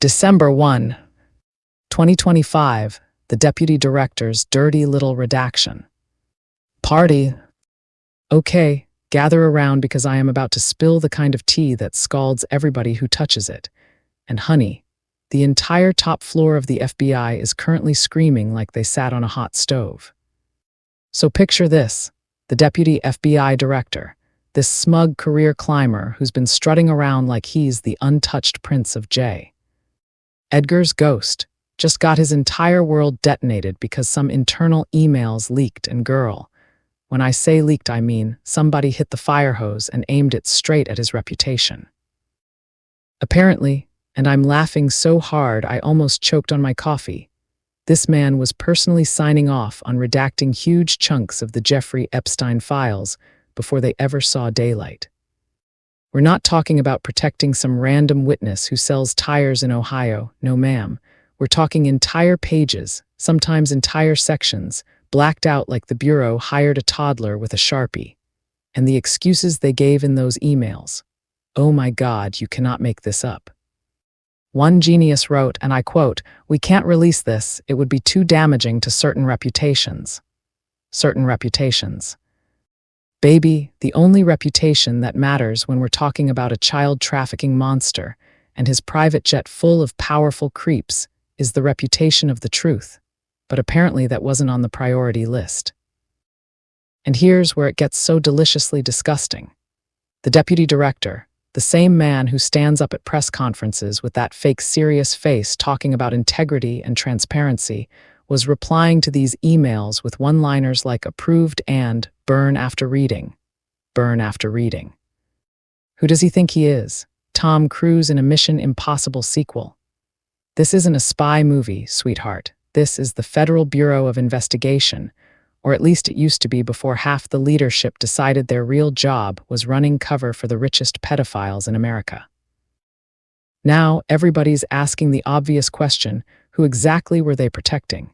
December 1, 2025, the Deputy Director's dirty little redaction. Party. Okay, gather around because I am about to spill the kind of tea that scalds everybody who touches it. And honey, the entire top floor of the FBI is currently screaming like they sat on a hot stove. So picture this, the Deputy FBI Director, this smug career climber who's been strutting around like he's the untouched Prince of J. Edgar's ghost just got his entire world detonated because some internal emails leaked, and girl, when I say leaked I mean somebody hit the fire hose and aimed it straight at his reputation. Apparently, and I'm laughing so hard I almost choked on my coffee, this man was personally signing off on redacting huge chunks of the Jeffrey Epstein files before they ever saw daylight. We're not talking about protecting some random witness who sells tires in Ohio, no ma'am. We're talking entire pages, sometimes entire sections, blacked out like the Bureau hired a toddler with a Sharpie. And the excuses they gave in those emails. Oh my God, you cannot make this up. One genius wrote, and I quote, "We can't release this, it would be too damaging to certain reputations." Certain reputations. Baby, the only reputation that matters when we're talking about a child trafficking monster and his private jet full of powerful creeps is the reputation of the truth. But apparently that wasn't on the priority list. And here's where it gets so deliciously disgusting. The Deputy Director, the same man who stands up at press conferences with that fake serious face talking about integrity and transparency, was replying to these emails with one-liners like approved and burn after reading. Burn after reading. Who does he think he is? Tom Cruise in a Mission Impossible sequel. This isn't a spy movie, sweetheart. This is the Federal Bureau of Investigation, or at least it used to be before half the leadership decided their real job was running cover for the richest pedophiles in America. Now, everybody's asking the obvious question, who exactly were they protecting?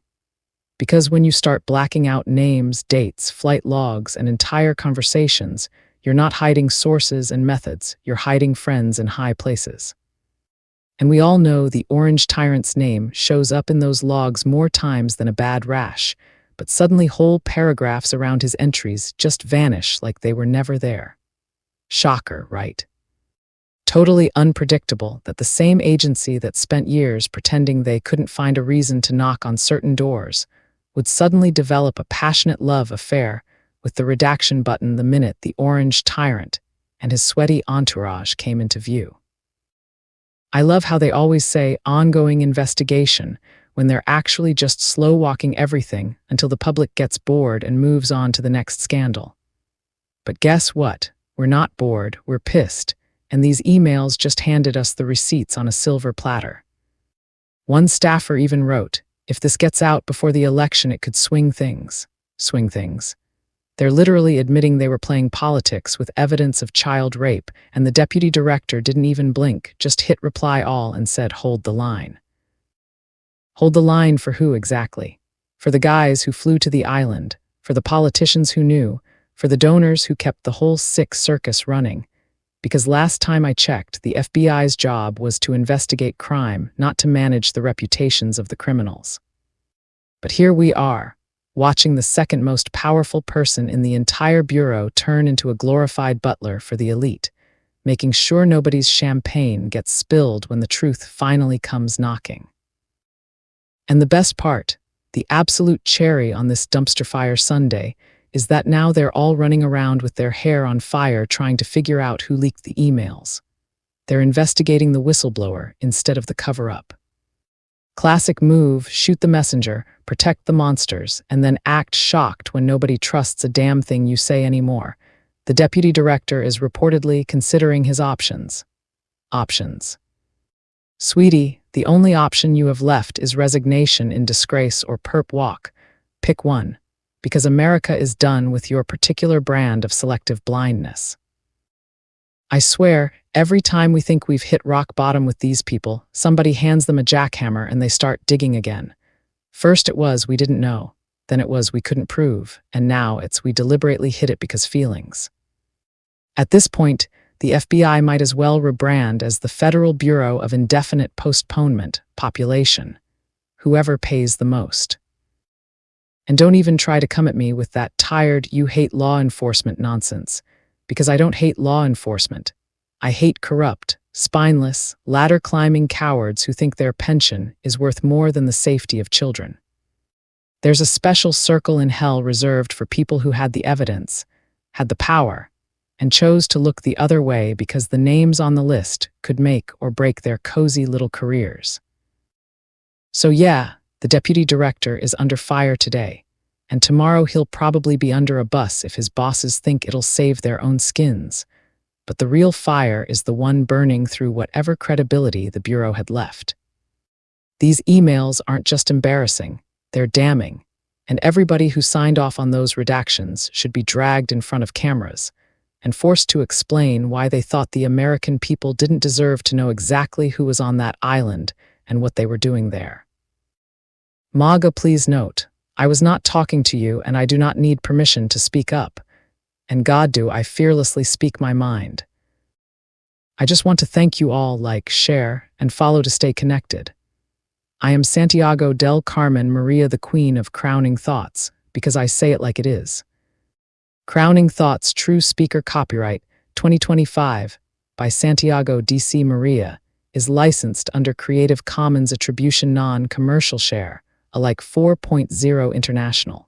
Because when you start blacking out names, dates, flight logs, and entire conversations, you're not hiding sources and methods, you're hiding friends in high places. And we all know the orange tyrant's name shows up in those logs more times than a bad rash, but suddenly whole paragraphs around his entries just vanish like they were never there. Shocker, right? Totally unpredictable that the same agency that spent years pretending they couldn't find a reason to knock on certain doors would suddenly develop a passionate love affair with the redaction button the minute the orange tyrant and his sweaty entourage came into view. I love how they always say ongoing investigation when they're actually just slow-walking everything until the public gets bored and moves on to the next scandal. But guess what? We're not bored, we're pissed, and these emails just handed us the receipts on a silver platter. One staffer even wrote, if this gets out before the election, it could swing things. Swing things. They're literally admitting they were playing politics with evidence of child rape, and the Deputy Director didn't even blink, just hit reply all and said, hold the line. Hold the line for who exactly? For the guys who flew to the island, for the politicians who knew, for the donors who kept the whole sick circus running. Because last time I checked, the FBI's job was to investigate crime, not to manage the reputations of the criminals. But here we are, watching the second most powerful person in the entire bureau turn into a glorified butler for the elite, making sure nobody's champagne gets spilled when the truth finally comes knocking. And the best part, the absolute cherry on this dumpster fire Sunday, is that now they're all running around with their hair on fire trying to figure out who leaked the emails. They're investigating the whistleblower instead of the cover-up. Classic move, shoot the messenger, protect the monsters, and then act shocked when nobody trusts a damn thing you say anymore. The Deputy Director is reportedly considering his options. Options. Sweetie, the only option you have left is resignation in disgrace or perp walk. Pick one. Because America is done with your particular brand of selective blindness. I swear, every time we think we've hit rock bottom with these people, somebody hands them a jackhammer and they start digging again. First it was we didn't know, then it was we couldn't prove, and now it's we deliberately hit it because feelings. At this point, the FBI might as well rebrand as the Federal Bureau of Indefinite Postponement, Population, whoever pays the most. And don't even try to come at me with that tired, you hate law enforcement nonsense, because I don't hate law enforcement. I hate corrupt, spineless, ladder-climbing cowards who think their pension is worth more than the safety of children. There's a special circle in hell reserved for people who had the evidence, had the power, and chose to look the other way because the names on the list could make or break their cozy little careers. So yeah, the deputy director is under fire today, and tomorrow he'll probably be under a bus if his bosses think it'll save their own skins. But the real fire is the one burning through whatever credibility the Bureau had left. These emails aren't just embarrassing, they're damning, and everybody who signed off on those redactions should be dragged in front of cameras and forced to explain why they thought the American people didn't deserve to know exactly who was on that island and what they were doing there. MAGA, please note, I was not talking to you and I do not need permission to speak up. And God do I fearlessly speak my mind. I just want to thank you all, like, share, and follow to stay connected. I am Santiago del Carmen Maria, the Queen of Crowning Thoughts, because I say it like it is. Crowning Thoughts True Speaker Copyright 2025 by Santiago D.C. Maria is licensed under Creative Commons Attribution Non-Commercial Share, alike 4.0 International.